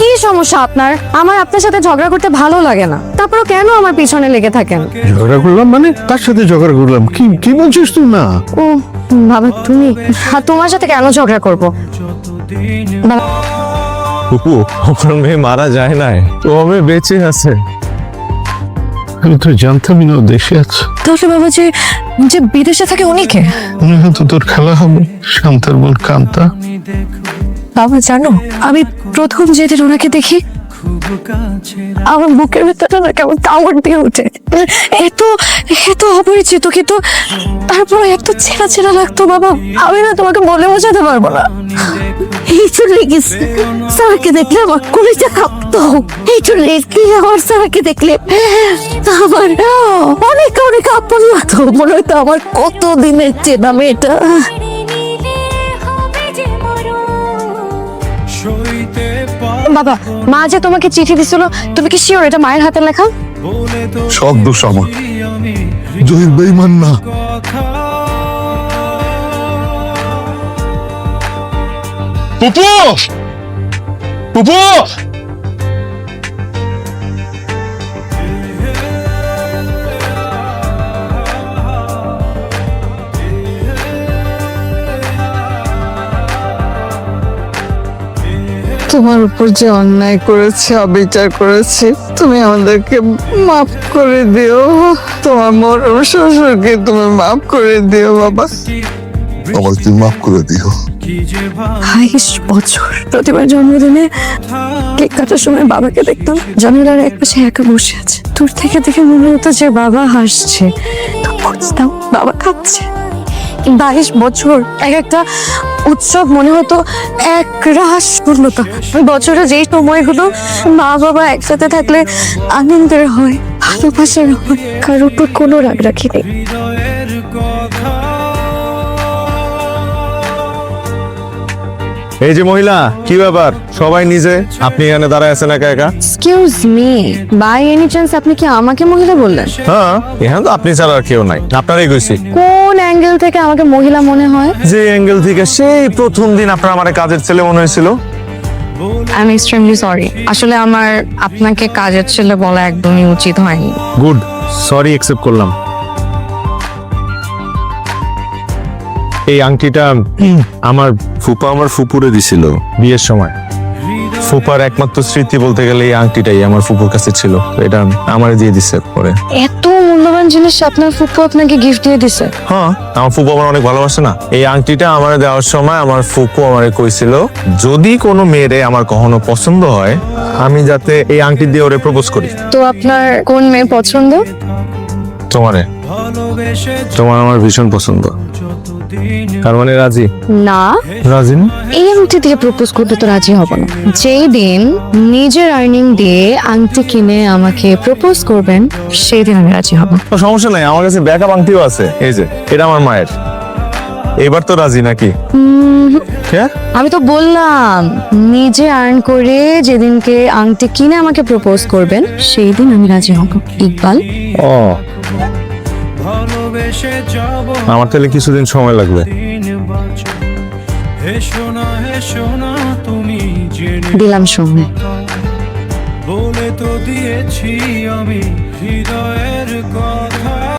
কি সমস্যা আপনার? আমার আপনার সাথে ঝগড়া করতে ভালো লাগে না, তারপরও কেন আমার পিছনে লেগে থাকেন? ঝগড়া করলাম মানে? কার সাথে ঝগড়া করলাম? কি কি বলছিস তুই? না ও বাবা, তুমি তোমার সাথে কেন ঝগড়া করবো? বাবা, ফুপু, আমার মেয়ে মারা যায় নাই, ও মেয়ে বেঁচে আছে। আমি তো জানতামই না ও দেশে আছে। তাহলে বাবা যে যে বিদেশে থাকে উনি কে? উনি হয়তো তোর খেলা হবে, শান্তার বোন কান্তা। বাবা জানো, আমি প্রথম যেদিন ওনাকে দেখি আমার বুকের ভেতরটা না কেমন কামড় দিয়ে ওঠে। এত এত অপরিচিত, কিন্তু তারপরে এত ছেঁড়া ছেঁড়া লাগতো বাবা, আমি না তোমাকে বলে বোঝাতে পারবো না। এই চলে গেছে, স্যারকে দেখলে আমার কলিজা কাঁপতো। এই চলে গেছে আমার স্যারকে দেখলে আমার অনেক অনেক আপন লাগতো, মনে হতো আমার কত দিনের চেনা মেয়েটা। বাবা, মা যে তোমাকে চিঠি দিছিল, তুমি কি শিওর এটা মায়ের হাতের লেখা? সব দোষ আমার, জহির বেঈমান না। ফুপু, ফুপু, তোমার উপর যে অন্যায় করেছে, অবিচার করেছে, তুমি আমাদেরকে মাফ করে দিও। তোমার মরণ শ্বশুরকে তুমি মাফ করে দিও বাবা। আমার তুই মাফ করে দিও। 22 বছর প্রতিবার জন্মদিনে কেক কাটার সময় বাবাকে দেখতাম জানালার এক পাশে একা বসে আছে। দূর থেকে দেখে মনে হতো যে বাবা হাসছে, তো বুঝতাম বাবা খাচ্ছে। 22 বছর এক একটা উৎসব মনে হতো এক রাস পূর্ণতা। বছরে যেই সময়গুলো মা বাবা একসাথে থাকলে আনন্দের হয়, ভালোবাসার হয়, কারোর উপর কোনো রাগ রাখি নেই। এই যে মহিলা, কি ব্যাপার? সবাই নিজে, আপনি এখানে দাঁড়ায় আছেন একা একা? Excuse me, by any chance আপনি কি আমাকে মহিলা বললেন? হ্যাঁ, এখানে তো আপনি ছাড়া আর কেউ নাই, আপনারই কইছি। কোন অ্যাঙ্গেল থেকে আমাকে মহিলা মনে হয়? যে অ্যাঙ্গেল থেকে সেই প্রথম দিন আপনার আমার কাজের ছেলে মনে হয়েছিল। আই এম এক্সট্রিমলি সরি, আসলে আমার আপনাকে কাজের ছেলে বলা একদমই উচিত হয়নি। গুড, সরি অ্যাকসেপ্ট করলাম। এই আংটিটা আমার ফুপা আমার ফুপুরে দিছিল বিয়ের সময়। ফুপার একমাত্র স্মৃতি বলতে গেলে এই আংটিটাই আমার ফুপুর কাছে ছিল, তো এটা আমার দিয়ে দিছে পরে। এত মূল্যবান জিনিস আপনার ফুপু আপনাকে গিফট দিয়ে দিছে? হ্যাঁ, আমার ফুপু আমার অনেক ভালোবাসে না। এই আংটিটা আমার দেওয়ার সময় আমার ফুপু আমারে কইছিল, যদি কোনো মেয়েরে আমার কখনো পছন্দ হয়, আমি যাতে এই আংটি দিয়ে ওরে প্রপোজ করি। তো আপনার কোন মেয়ে পছন্দ? তোমারে, তোমার আমার ভীষণ পছন্দ। তার মানে রাজি? না, রাজি না? এই আংটি দিয়ে প্রপোজ করতে তো রাজি হব না। যেই দিন নিজের আর্নিং দিয়ে আংটি কিনে আমাকে প্রপোজ করবেন, সেই দিন আমি রাজি হব। তো সমস্যা নাই, আমার কাছে ব্যাকআপ আংটিও আছে। এই যে, এটা আমার মায়ের। এবার তো রাজি নাকি? হ্যাঁ, আমি তো বললাম নিজে আর্ন করে যেদিনকে আংটি কিনে আমাকে প্রপোজ করবেন, সেই দিন আমি রাজি হব। ইকবাল, ও আমার তাহলে কিছুদিন সময় লাগবে। দিলাম সময়। বলে তো দিয়েছি আমি হৃদয়ের কথা।